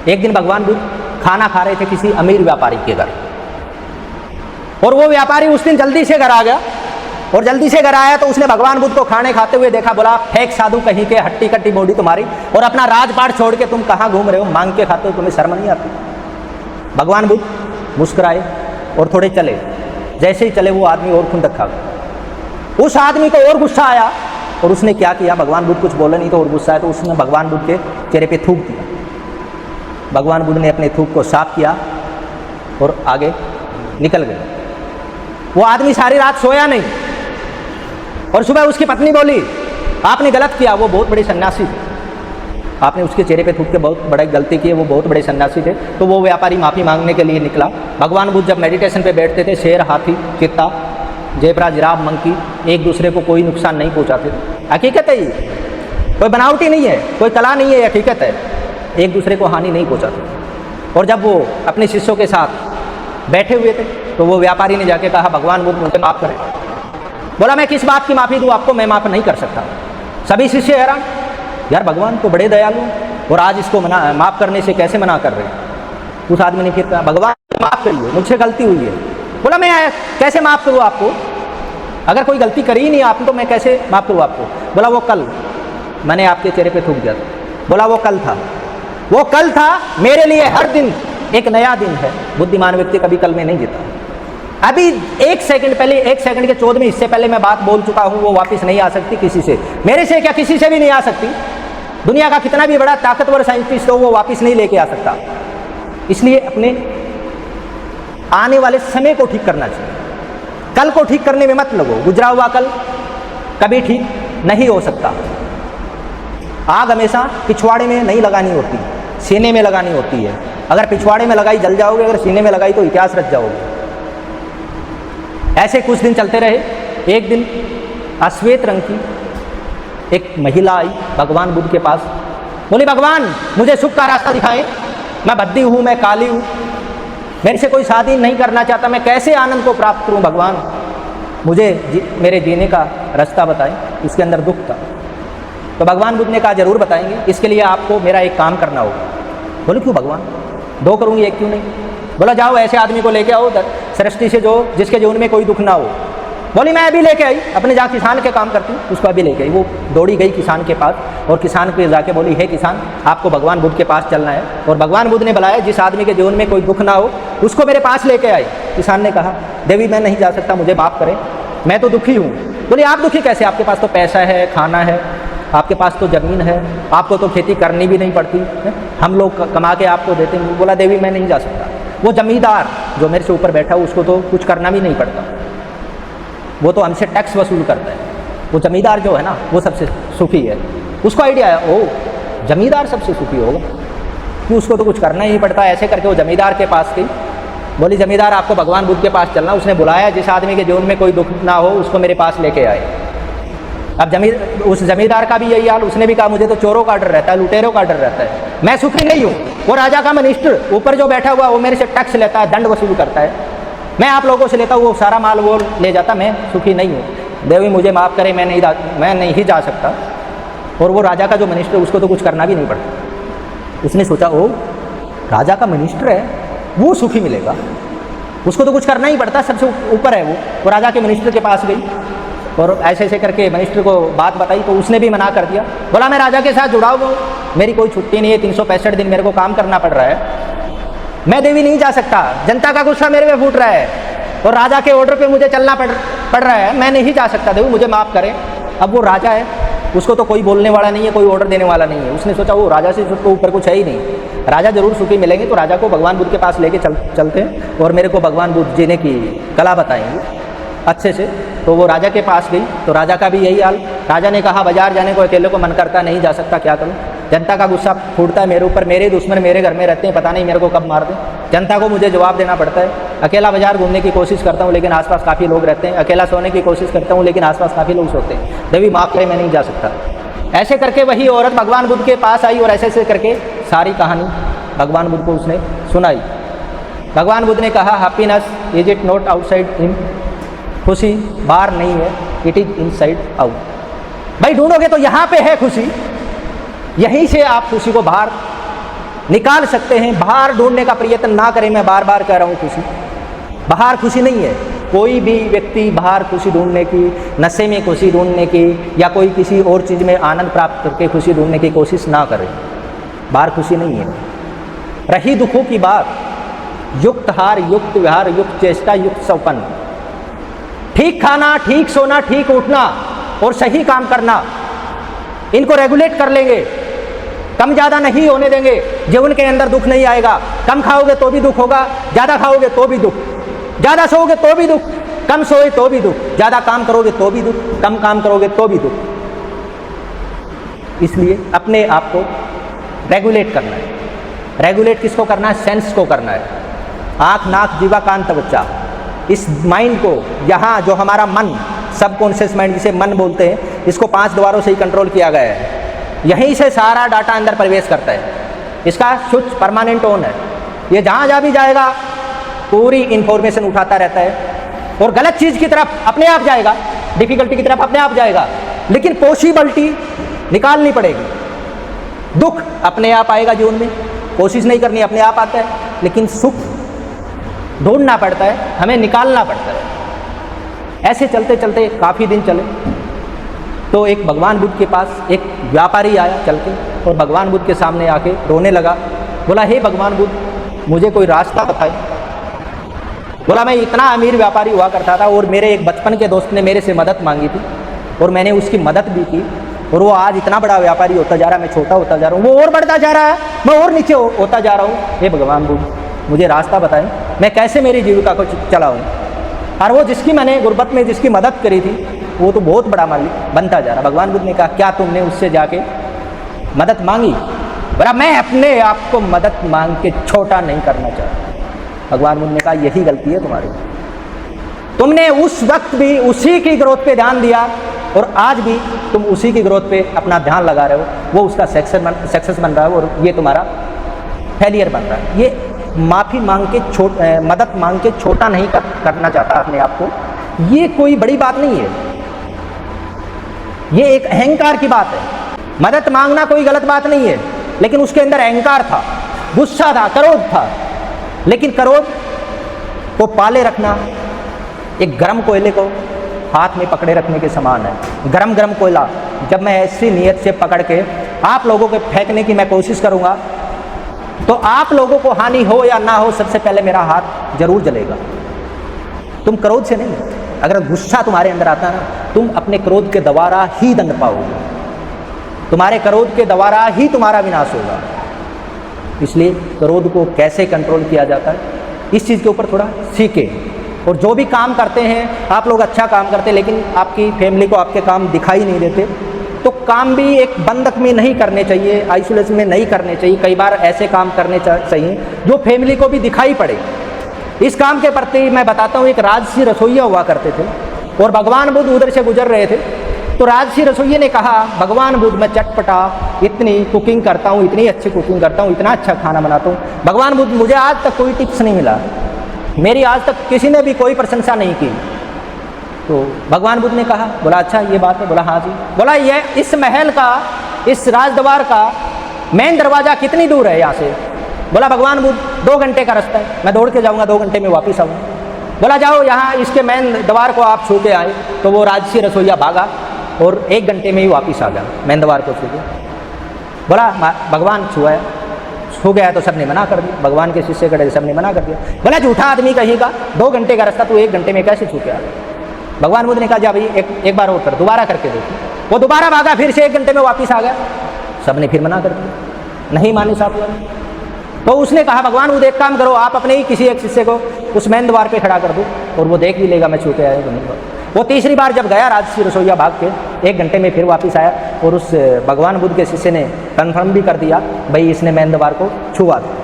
एक दिन भगवान बुद्ध खाना खा रहे थे किसी अमीर व्यापारी के घर, और वो व्यापारी उस दिन जल्दी से घर आ गया, और जल्दी से घर आया तो उसने भगवान बुद्ध को खाने खाते हुए देखा। बोला, फेंक साधु कहीं के, हट्टी कट्टी बॉडी तुम्हारी, और अपना राजपाट छोड़ के तुम कहाँ घूम रहे हो, मांग के खाते हो, तुम्हें शर्म नहीं आती? भगवान बुद्ध मुस्कुराए और थोड़े चले। जैसे ही चले वो आदमी और खुंदक खा गया। उस आदमी को और गुस्सा आया, और उसने क्या किया, भगवान बुद्ध कुछ बोले नहीं तो और गुस्सा आया तो उसने भगवान बुद्ध के चेहरे पे थूक दिया। भगवान बुद्ध ने अपने थूक को साफ किया और आगे निकल गए। वो आदमी सारी रात सोया नहीं, और सुबह उसकी पत्नी बोली, आपने गलत किया, वो बहुत बड़े सन्यासी थे, आपने उसके चेहरे पे थूक के बहुत बड़ी गलती की है, वो बहुत बड़े सन्यासी थे। तो वो व्यापारी माफ़ी मांगने के लिए निकला। भगवान बुद्ध जब मेडिटेशन पे बैठते थे, शेर, हाथी, चीता, जेब्रा, जिराफ, मंकी एक दूसरे को कोई नुकसान नहीं पहुंचाते थे। हकीकत है, ये कोई बनावटी नहीं है, कोई कला नहीं है, हकीकत है, एक दूसरे को हानि नहीं पहुंचाते। और जब वो अपने शिष्यों के साथ बैठे हुए थे तो वो व्यापारी ने जाके कहा, भगवान बुद्ध मुझे माफ़ करें। बोला, मैं किस बात की माफ़ी दूँ आपको, मैं माफ़ नहीं कर सकता। सभी शिष्य हैरान, यार भगवान तो बड़े दयालु और आज इसको माफ़ करने से कैसे मना कर रहे हैं। उस आदमी ने फिर कहा, भगवान माफ़ करिए, मुझसे गलती हुई है। बोला, मैं कैसे माफ़ करूँ आपको, अगर कोई गलती करी ही नहीं आपने तो मैं कैसे माफ़ करूँ आपको। बोला, वो कल मैंने आपके चेहरे पे थूक दिया था। बोला, वो कल था, वो कल था, मेरे लिए हर दिन एक नया दिन है। बुद्धिमान व्यक्ति कभी कल में नहीं जीता। अभी एक सेकंड पहले, एक सेकंड के 14वें हिस्से पहले मैं बात बोल चुका हूँ, वो वापस नहीं आ सकती किसी से, मेरे से क्या किसी से भी नहीं आ सकती। दुनिया का कितना भी बड़ा ताकतवर साइंटिस्ट हो, वो वापस नहीं लेके आ सकता। इसलिए अपने आने वाले समय को ठीक करना चाहिए, कल को ठीक करने में मत लगो। गुजरा हुआ कल कभी ठीक नहीं हो सकता। आग हमेशा पिछवाड़े में नहीं लगानी होती, सीने में लगानी होती है। अगर पिछवाड़े में लगाई जल जाओगे, अगर सीने में लगाई तो इतिहास रच जाओगे। ऐसे कुछ दिन चलते रहे। एक दिन अश्वेत रंग की एक महिला आई भगवान बुद्ध के पास। बोली, भगवान मुझे सुख का रास्ता दिखाएं, मैं बद्धी हूँ, मैं काली हूँ, मेरे से कोई शादी नहीं करना चाहता, मैं कैसे आनंद को प्राप्त करूँ भगवान, मुझे मेरे जीने का रास्ता बताएं, इसके अंदर दुख था। तो भगवान बुद्ध ने कहा, जरूर बताएंगे, इसके लिए आपको मेरा एक काम करना होगा। बोले, क्यों भगवान, दो करूँगी एक क्यों नहीं। बोला, जाओ ऐसे आदमी को लेके आओ सृष्टि से जो जिसके जीवन में कोई दुख ना हो। बोली, मैं अभी लेके आई, अपने जहाँ किसान के काम करती हूँ उसको अभी लेके आई। वो दौड़ी गई किसान के पास और किसान पे जाके बोली, हे किसान, आपको भगवान बुद्ध के पास चलना है, और भगवान बुद्ध ने बुलाया जिस आदमी के जीवन में कोई दुख ना हो उसको मेरे पास लेके आए। किसान ने कहा, देवी मैं नहीं जा सकता, मुझे माफ़ करें, मैं तो दुखी हूँ। बोली, आप दुखी कैसे, आपके पास तो पैसा है, खाना है, आपके पास तो ज़मीन है, आपको तो खेती करनी भी नहीं पड़ती है, हम लोग कमा के आपको देते हैं। बोला, देवी मैं नहीं जा सकता, वो जमींदार जो मेरे से ऊपर बैठा हो उसको तो कुछ करना भी नहीं पड़ता, वो तो हमसे टैक्स वसूल करता है। वो जमींदार जो है ना वो सबसे सुखी है। उसको आइडिया है, ओ जमींदार सबसे सुखी होगा कि उसको तो कुछ करना ही नहीं पड़ता। ऐसे करके वो जमींदार के पास गई। बोली, जमींदार आपको भगवान बुद्ध के पास चलना। उसने बुलाया, जिस आदमी के जीवन में कोई दुख ना हो उसको मेरे पास लेके आए। अब उस जमींदार का भी यही हाल, उसने भी कहा, मुझे तो चोरों का डर रहता है, लुटेरों का डर रहता है, मैं सुखी नहीं हूँ। वो राजा का मिनिस्टर ऊपर जो बैठा हुआ वो मेरे से टैक्स लेता है, दंड वसूल करता है, मैं आप लोगों से लेता हूँ, वो सारा माल वो ले जाता, मैं सुखी नहीं हूँ। देवी मुझे माफ़ करे, मैं नहीं जा सकता। और वो राजा का जो मिनिस्टर उसको तो कुछ करना भी नहीं पड़ता। उसने सोचा, ओ राजा का मिनिस्टर है, वो सुखी मिलेगा, उसको तो कुछ करना ही पड़ता, सबसे ऊपर है वो राजा के मिनिस्टर के पास गई और ऐसे ऐसे करके मिनिस्टर को बात बताई। तो उसने भी मना कर दिया। बोला, मैं राजा के साथ जुड़ा हुआ, मेरी कोई छुट्टी नहीं है, 365 दिन मेरे को काम करना पड़ रहा है, मैं देवी नहीं जा सकता, जनता का गुस्सा मेरे पे फूट रहा है और राजा के ऑर्डर पे मुझे चलना पड़ रहा है, मैं नहीं जा सकता, देवी मुझे माफ़ करें। अब वो राजा है, उसको तो कोई बोलने वाला नहीं है, कोई ऑर्डर देने वाला नहीं है। उसने सोचा, वो राजा से उसको ऊपर कुछ है ही नहीं, राजा जरूर सुखी मिलेंगे, तो राजा को भगवान बुद्ध के पास लेके चलते हैं और मेरे को भगवान बुद्ध जीने की कला बताएंगे अच्छे से। तो वो राजा के पास गई तो राजा का भी यही हाल। राजा ने कहा, बाजार जाने को अकेले को मन करता, नहीं जा सकता, क्या करूं, जनता का गुस्सा फूटता है मेरे ऊपर, मेरे दुश्मन मेरे घर में रहते हैं, पता नहीं मेरे को कब मार दें, जनता को मुझे जवाब देना पड़ता है। अकेला बाजार घूमने की कोशिश करता हूँ लेकिन आसपास काफ़ी लोग रहते हैं, अकेला सोने की कोशिश करता हूँ लेकिन आसपास काफ़ी लोग सोते हैं, देवी माफ़ करें, मैं नहीं जा सकता। ऐसे करके वही औरत भगवान बुद्ध के पास आई और ऐसे ऐसे करके सारी कहानी भगवान बुद्ध को उसने सुनाई। भगवान बुद्ध ने कहा, happiness is it not outside in, खुशी बाहर नहीं है, इट इज इनसाइड आउट। भाई ढूंढोगे तो यहाँ पे है खुशी, यहीं से आप खुशी को बाहर निकाल सकते हैं। बाहर ढूंढने का प्रयत्न ना करें, मैं बार बार कह रहा हूँ। खुशी बाहर खुशी नहीं है। कोई भी व्यक्ति बाहर खुशी ढूंढने की, नशे में खुशी ढूंढने की या कोई किसी और चीज़ में आनंद प्राप्त करके खुशी ढूंढने की कोशिश ना करे। बाहर खुशी नहीं है। रही दुखों की बात, युक्त हार, युक्त विहार, युक्त चेष्टा, युक्त सौपन, ठीक खाना, ठीक सोना, ठीक उठना और सही काम करना, इनको रेगुलेट कर लेंगे, कम ज़्यादा नहीं होने देंगे, जीवन के अंदर दुख नहीं आएगा। कम खाओगे तो भी दुख होगा, ज़्यादा खाओगे तो भी दुख, ज़्यादा सोओगे तो भी दुख, कम सोए तो भी दुख, ज़्यादा काम करोगे तो भी दुख, कम काम करोगे तो भी दुख। इसलिए अपने आप को रेगुलेट करना है। रेगुलेट किसको करना है? सेंस को करना है। आँख, नाक, जीवा, कान, त्वचा, इस माइंड को, यहाँ जो हमारा मन, सबकॉन्शियस माइंड जिसे मन बोलते हैं, इसको 5 द्वारों से ही कंट्रोल किया गया है। यहीं से सारा डाटा अंदर प्रवेश करता है। इसका स्विच परमानेंट ऑन है। ये जहाँ भी जाएगा पूरी इंफॉर्मेशन उठाता रहता है और गलत चीज़ की तरफ अपने आप जाएगा, डिफिकल्टी की तरफ अपने आप जाएगा, लेकिन पॉसिबिलिटी निकालनी पड़ेगी। दुख अपने आप आएगा जीवन में, कोशिश नहीं करनी, अपने आप आता है, लेकिन सुख ढूंढना पड़ता है, हमें निकालना पड़ता है। ऐसे चलते चलते काफ़ी दिन चले तो एक भगवान बुद्ध के पास एक व्यापारी आया चल के और भगवान बुद्ध के सामने आके रोने लगा। बोला, हे भगवान बुद्ध, मुझे कोई रास्ता बताए। बोला, मैं इतना अमीर व्यापारी हुआ करता था और मेरे एक बचपन के दोस्त ने मेरे से मदद मांगी थी और मैंने उसकी मदद भी की और वो आज इतना बड़ा व्यापारी होता जा रहा है, मैं छोटा होता जा रहा हूँ, वो और बढ़ता जा रहा है, मैं और नीचे होता जा रहा हूँ। हे भगवान बुद्ध, मुझे रास्ता बताएं, मैं कैसे मेरी जीविका को चलाऊँ। और वो जिसकी मैंने गुर्बत में जिसकी मदद करी थी वो तो बहुत बड़ा मालिक बनता जा रहा। भगवान बुद्ध ने कहा, क्या तुमने उससे जाके मदद मांगी? बोला, मैं अपने आप को मदद मांग के छोटा नहीं करना चाहता। भगवान बुद्ध ने कहा, यही गलती है तुम्हारी। तुमने उस वक्त भी उसी की ग्रोथ पे ध्यान दिया और आज भी तुम उसी की ग्रोथ पे अपना ध्यान लगा रहे हो, वो उसका सक्सेस बन रहा है और ये तुम्हारा फेलियर बन रहा है। ये माफ़ी मांग के मदद मांग के छोटा नहीं करना चाहता अपने आप को, ये कोई बड़ी बात नहीं है, ये एक अहंकार की बात है। मदद मांगना कोई गलत बात नहीं है, लेकिन उसके अंदर अहंकार था, गुस्सा था, क्रोध था। लेकिन क्रोध को पाले रखना एक गर्म कोयले को हाथ में पकड़े रखने के समान है। गरम गरम कोयला जब मैं ऐसी नीयत से पकड़ के आप लोगों के फेंकने की मैं कोशिश करूँगा तो आप लोगों को हानि हो या ना हो, सबसे पहले मेरा हाथ जरूर जलेगा। तुम क्रोध से नहीं, अगर गुस्सा तुम्हारे अंदर आता है ना, तुम अपने क्रोध के द्वारा ही दंड पाओगे, तुम्हारे क्रोध के द्वारा ही तुम्हारा विनाश होगा। इसलिए क्रोध को कैसे कंट्रोल किया जाता है, इस चीज़ के ऊपर थोड़ा सीखें। और जो भी काम करते हैं आप लोग, अच्छा काम करते हैं, लेकिन आपकी फैमिली को आपके काम दिखाई नहीं देते, तो काम भी एक बंधक में नहीं करने चाहिए, आइसोलेशन में नहीं करने चाहिए। कई बार ऐसे काम करने चाहिए जो फैमिली को भी दिखाई पड़े। इस काम के प्रति मैं बताता हूँ, एक राजसी रसोइया हुआ करते थे और भगवान बुद्ध उधर से गुजर रहे थे, तो राजसी रसोइये ने कहा, भगवान बुद्ध, मैं चटपटा इतनी कुकिंग करता हूँ, इतनी अच्छी कुकिंग करता हूँ, इतना अच्छा खाना बनाता हूँ, भगवान बुद्ध मुझे आज तक कोई टिप्स नहीं मिला, मेरी आज तक किसी ने भी कोई प्रशंसा नहीं की। तो भगवान बुद्ध ने कहा, बोला, अच्छा ये बात है? बोला, हाँ जी। बोला, ये इस महल का, इस राजद्वार का मेन दरवाज़ा कितनी दूर है यहाँ से? बोला, भगवान बुद्ध 2 घंटे का रास्ता है, मैं दौड़ के जाऊँगा, 2 घंटे में वापस आऊँगा। बोला, जाओ यहाँ इसके मेन द्वार को आप छू के आए। तो वो राजसी रसोइया भागा और 1 घंटे में ही वापस आ गया, मेन द्वार को छू के। बोला, भगवान छू गया तो सबने मना कर दिया, भगवान के शिष्य कड़े सबने मना कर दिया। बोला, झूठा आदमी कहीं का, 2 घंटे का रास्ता तू 1 घंटे में कैसे छू के आ गया? भगवान बुद्ध ने कहा, जा भाई एक बार और कर, दोबारा करके देखो। वो दोबारा भागा, फिर से 1 घंटे में वापस आ गया, सबने फिर मना कर दिया, नहीं माने साथ वाले। तो उसने कहा, भगवान बुद्ध एक काम करो, आप अपने ही किसी एक शिष्य को उस मेन द्वार पे खड़ा कर दो और वो देख भी लेगा मैं छू के आया तो नहीं। वो तीसरी बार जब गया राजसी रसोइया भाग के, 1 घंटे में फिर वापस आया और उस भगवान बुद्ध के शिष्य ने कन्फर्म भी कर दिया, भाई इसने मेन द्वार को छुआ था।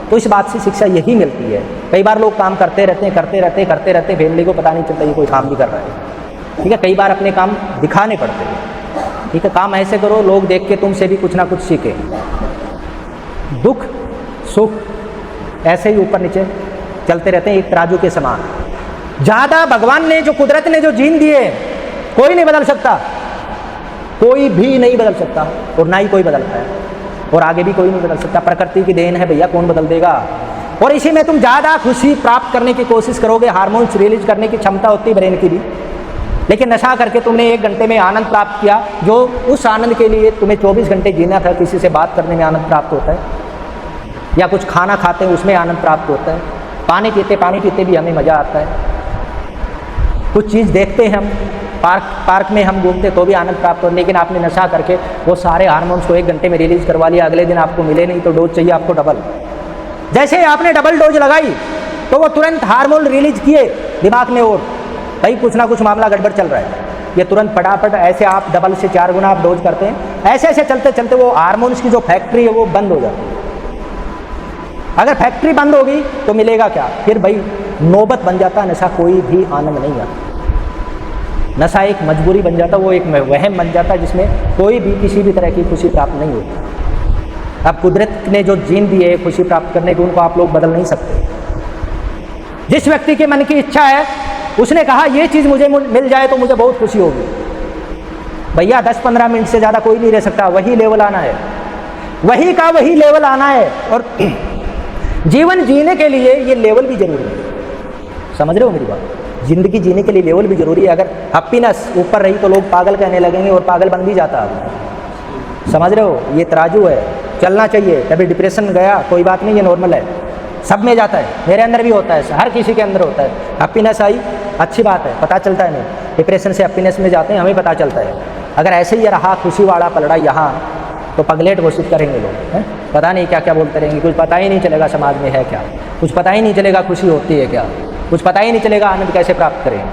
तो इस बात से शिक्षा यही मिलती है। कई बार लोग काम करते रहते फैमिली को पता नहीं चलता ये कोई काम भी कर रहा है। ठीक है, कई बार अपने काम दिखाने पड़ते हैं। ठीक है, काम ऐसे करो लोग देख के तुमसे भी कुछ ना कुछ सीखें। दुख सुख ऐसे ही ऊपर नीचे चलते रहते हैं, एक तराजू के समान। ज़्यादा भगवान ने जो, कुदरत ने जो जीन दिए, कोई नहीं बदल सकता, कोई भी नहीं बदल सकता और ना ही कोई बदलता है। और आगे भी कोई नहीं बदल सकता। प्रकृति की देन है भैया, कौन बदल देगा। और इसी में तुम ज़्यादा खुशी प्राप्त करने की कोशिश करोगे, हार्मोन्स रिलीज करने की क्षमता होती है ब्रेन की भी, लेकिन नशा करके तुमने 1 घंटे में आनंद प्राप्त किया, जो उस आनंद के लिए तुम्हें 24 घंटे जीना था। किसी से बात करने में आनंद प्राप्त होता है, या कुछ खाना खाते हैं उसमें आनंद प्राप्त होता है, पानी पीते भी हमें मज़ा आता है, कुछ चीज़ देखते हैं हम, पार्क में हम घूमते तो भी आनंद प्राप्त हो। लेकिन आपने नशा करके वो सारे हार्मोन्स को 1 घंटे में रिलीज करवा लिया, अगले दिन आपको मिले नहीं तो डोज चाहिए आपको डबल। जैसे आपने डबल डोज लगाई तो वो तुरंत हार्मोन रिलीज किए दिमाग में, और भाई कुछ ना कुछ मामला गड़बड़ चल रहा है। ये तुरंत फटाफट ऐसे आप डबल से 4 गुना आप डोज करते हैं, ऐसे ऐसे चलते चलते वो हार्मोन्स की जो फैक्ट्री है वो बंद हो जाती है। अगर फैक्ट्री बंद होगी तो मिलेगा क्या? फिर भाई नौबत बन जाता है, नशा कोई भी आनंद नहीं आता। नशा एक मजबूरी बन जाता, वो एक वहम बन जाता जिसमें कोई भी किसी भी तरह की खुशी प्राप्त नहीं होती। अब कुदरत ने जो जीन दी है खुशी प्राप्त करने की, उनको आप लोग बदल नहीं सकते। जिस व्यक्ति के मन की इच्छा है, उसने कहा ये चीज़ मुझे मिल जाए तो मुझे बहुत खुशी होगी, भैया 10-15 मिनट से ज़्यादा कोई नहीं रह सकता। वही लेवल आना है, वही का वही लेवल आना है। और जीवन जीने के लिए ये लेवल भी जरूरी है। समझ रहे हो मेरी बात? जिंदगी जीने के लिए लेवल भी जरूरी है। अगर हैप्पीनेस ऊपर रही तो लोग पागल कहने लगेंगे, और पागल बन भी जाता है। समझ रहे हो? ये तराजू है, चलना चाहिए। कभी डिप्रेशन गया कोई बात नहीं, ये नॉर्मल है, सब में जाता है, मेरे अंदर भी होता है, हर किसी के अंदर होता है। हैप्पीनेस आई अच्छी बात है, पता चलता है नहीं, डिप्रेशन से हैप्पीनेस में जाते हैं हमें पता चलता है। अगर ऐसे ही रहा खुशी वाला पलड़ा यहाँ तो पगलेट घोषित करेंगे लोग, हैं? पता नहीं क्या क्या बोलते रहेंगे, कुछ पता ही नहीं चलेगा समाज में है क्या, कुछ पता ही नहीं चलेगा खुशी होती है क्या, कुछ पता ही नहीं चलेगा आनंद कैसे प्राप्त करें।